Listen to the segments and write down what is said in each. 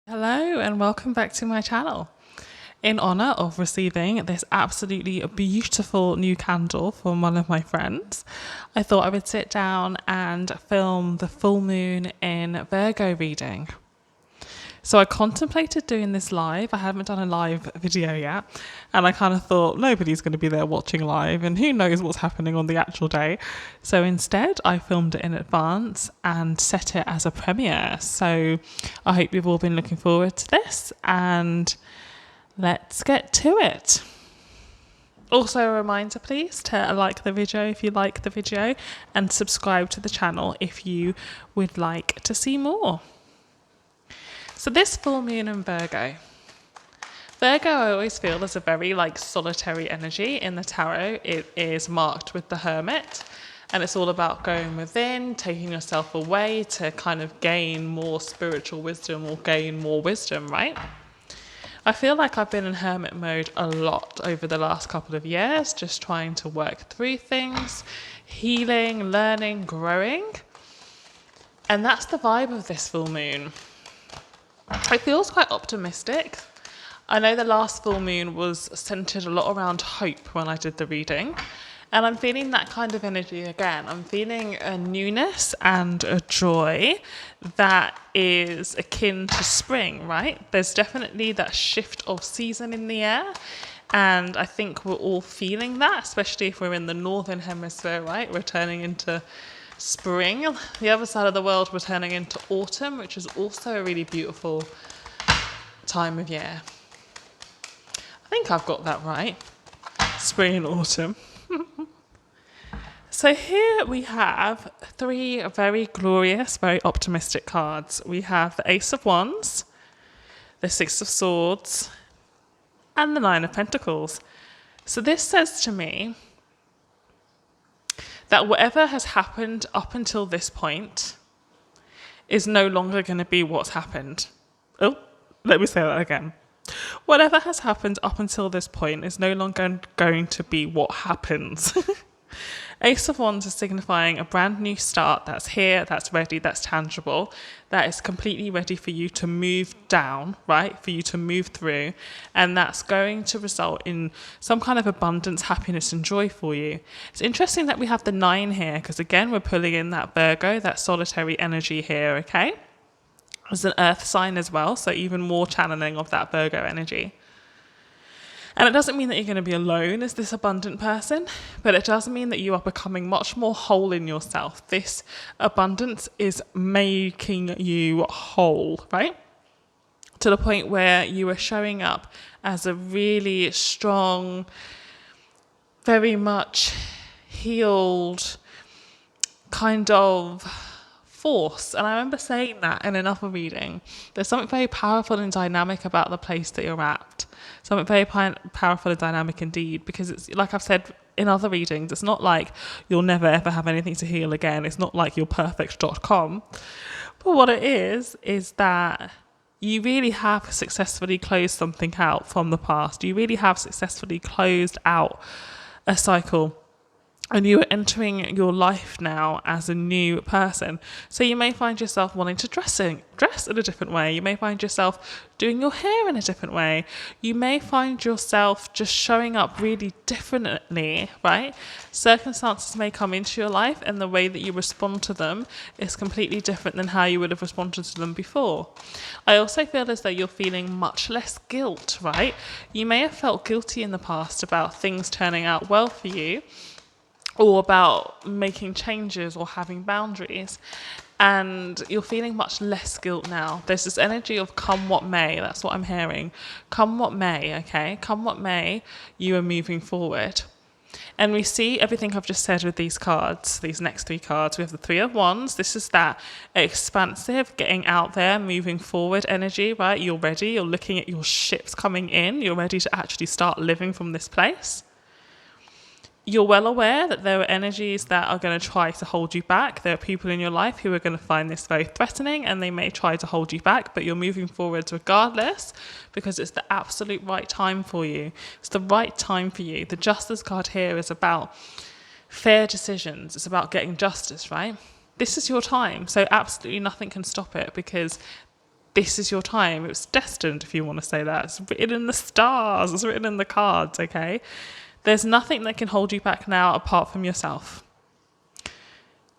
Hello and welcome back to my channel. In honour of receiving this absolutely beautiful new candle from one of my friends, I thought I would sit down and film the full moon in Virgo reading. So I contemplated doing this live. I haven't done a live video yet, and I kind of thought nobody's going to be there watching live and who knows what's happening on the actual day. So instead I filmed it in advance and set it as a premiere. So I hope you've all been looking forward to this, and let's get to it. Also a reminder, please, to like the video if you like the video and subscribe to the channel if you would like to see more. So this full moon in Virgo. Virgo, I always feel, is a very solitary energy in the tarot. It is marked with the Hermit, and it's all about going within, taking yourself away to kind of gain more spiritual wisdom or gain more wisdom, right? I feel like I've been in hermit mode a lot over the last couple of years, just trying to work through things, healing, learning, growing. And that's the vibe of this full moon. It feels quite optimistic. I know the last full moon was centered a lot around hope when I did the reading, and I'm feeling that kind of energy again. I'm feeling a newness and a joy that is akin to spring, right? There's definitely that shift of season in the air, and I think we're all feeling that, especially if we're in the northern hemisphere, right? We're turning into spring. The other side of the world, we're turning into autumn, which is also a really beautiful time of year. I think I've got that right. Spring and autumn. So here we have three very glorious, very optimistic cards. We have the Ace of Wands, the Six of Swords, and the Nine of Pentacles. So this says to me that whatever has happened up until this point is no longer going to be what's happened. Oh, let me say that again. Whatever has happened up until this point is no longer going to be what happens. Ace of Wands is signifying a brand new start that's here, that's ready, that's tangible, that is completely ready for you to move down, right? For you to move through. And that's going to result in some kind of abundance, happiness, and joy for you. It's interesting that we have the 9 here, because again, we're pulling in that Virgo, that solitary energy here, okay? There's an earth sign as well, so even more channeling of that Virgo energy. And it doesn't mean that you're going to be alone as this abundant person, but it does mean that you are becoming much more whole in yourself. This abundance is making you whole, right? To the point where you are showing up as a really strong, very much healed kind of force. And I remember saying that in another reading. There's something very powerful and dynamic about the place that you're at. Something very powerful and dynamic indeed, because it's like I've said in other readings, it's not like you'll never ever have anything to heal again. It's not like you're perfect.com. But what it is that you really have successfully closed something out from the past. You really have successfully closed out a cycle. And you are entering your life now as a new person. So you may find yourself wanting to dress in a different way. You may find yourself doing your hair in a different way. You may find yourself just showing up really differently, right? Circumstances may come into your life and the way that you respond to them is completely different than how you would have responded to them before. I also feel as though you're feeling much less guilt, right? You may have felt guilty in the past about things turning out well for you, or about making changes or having boundaries, and you're feeling much less guilt now. There's this energy of come what may. That's what I'm hearing. Come what may, okay? Come what may, you are moving forward. And we see everything I've just said with these cards, these next 3 cards. We have the 3 of Wands. This is that expansive, getting out there, moving forward energy, right? You're ready. You're looking at your ships coming in. You're ready to actually start living from this place. You're well aware that there are energies that are going to try to hold you back. There are people in your life who are going to find this very threatening and they may try to hold you back, but you're moving forward regardless because it's the absolute right time for you. It's the right time for you. The Justice card here is about fair decisions. It's about getting justice, right? This is your time. So absolutely nothing can stop it because this is your time. It's destined, if you want to say that. It's written in the stars. It's written in the cards, okay? There's nothing that can hold you back now apart from yourself.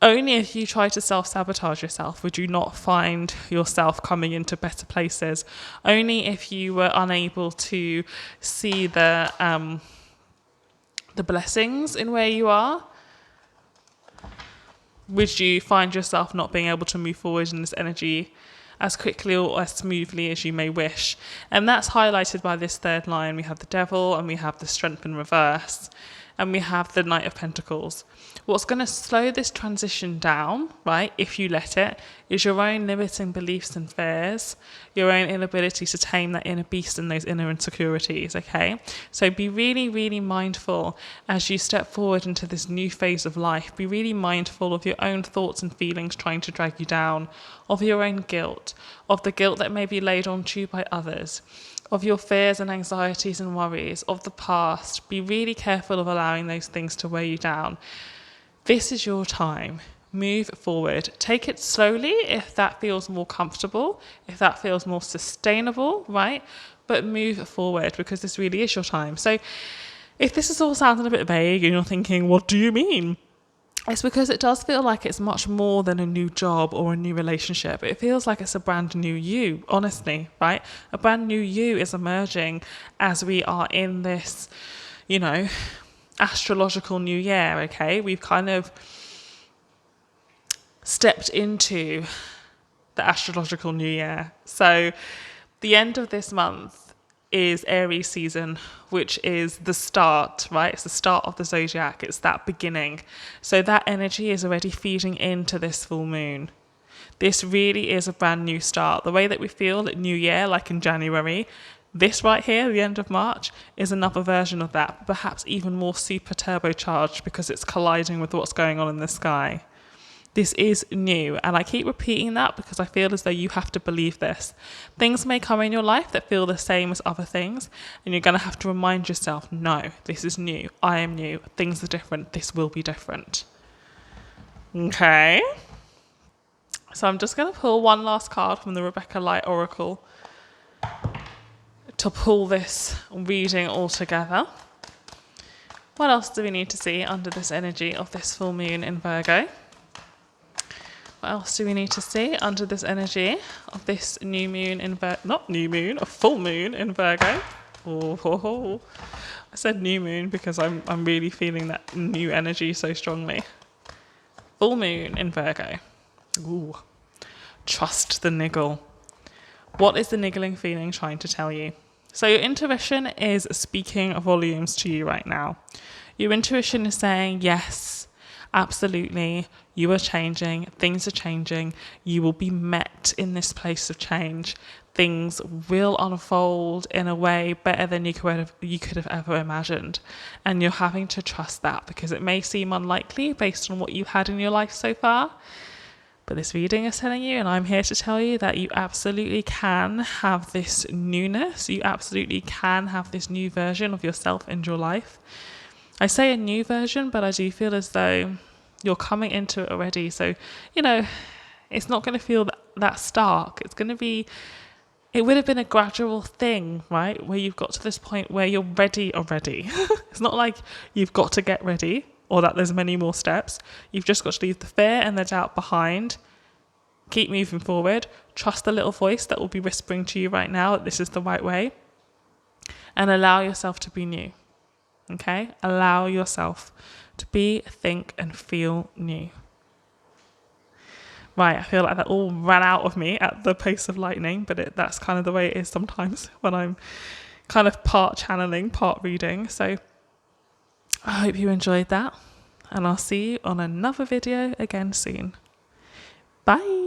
Only if you try to self-sabotage yourself would you not find yourself coming into better places. Only if you were unable to see the blessings in where you are would you find yourself not being able to move forward in this energy as quickly or as smoothly as you may wish. And that's highlighted by this third line. We have the Devil, and we have the Strength in reverse, and we have the Knight of Pentacles. What's going to slow this transition down, right, if you let it, is your own limiting beliefs and fears, your own inability to tame that inner beast and those inner insecurities, okay? So be really, really mindful as you step forward into this new phase of life. Be really mindful of your own thoughts and feelings trying to drag you down, of your own guilt, of the guilt that may be laid onto you by others, of your fears and anxieties and worries, of the past. Be really careful of allowing those things to weigh you down. This is your time. Move forward. Take it slowly if that feels more comfortable, if that feels more sustainable, right? But move forward because this really is your time. So if this is all sounding a bit vague and you're thinking, what do you mean? It's because it does feel like it's much more than a new job or a new relationship. It feels like it's a brand new you, honestly, right? A brand new you is emerging as we are in this, astrological new year, okay? We've kind of stepped into the astrological new year. So the end of this month is Aries season, which is the start, right? It's the start of the zodiac. It's that beginning. So that energy is already feeding into this full moon. This really is a brand new start. The way that we feel at New Year, like in January, this right here, the end of March, is another version of that, perhaps even more super turbocharged because it's colliding with what's going on in the sky. This is new, and I keep repeating that because I feel as though you have to believe this. Things may come in your life that feel the same as other things, and you're going to have to remind yourself, no, this is new. I am new. Things are different. This will be different. Okay. So I'm just going to pull one last card from the Rebecca Light Oracle to pull this reading all together. What else do we need to see under this energy of this full moon in Virgo? What else do we need to see under this energy of this new moon in a full moon in Virgo? Oh. I said new moon because I'm really feeling that new energy so strongly. Full moon in Virgo. Ooh. Trust the niggle. What is the niggling feeling trying to tell you? So your intuition is speaking volumes to you right now. Your intuition is saying, yes, absolutely, you are changing, things are changing, you will be met in this place of change. Things will unfold in a way better than you could have ever imagined. And you're having to trust that because it may seem unlikely based on what you had in your life so far. But this reading is telling you, and I'm here to tell you, that you absolutely can have this newness. You absolutely can have this new version of yourself in your life. I say a new version, but I do feel as though you're coming into it already. So, it's not going to feel that stark. It would have been a gradual thing, right? Where you've got to this point where you're ready already. It's not like you've got to get ready or that there's many more steps. You've just got to leave the fear and the doubt behind. Keep moving forward. Trust the little voice that will be whispering to you right now that this is the right way. And allow yourself to be new. Okay? Allow yourself to be, think, and feel new. Right, I feel like that all ran out of me at the pace of lightning, but that's kind of the way it is sometimes when I'm kind of part channeling, part reading. So I hope you enjoyed that, and I'll see you on another video again soon. Bye.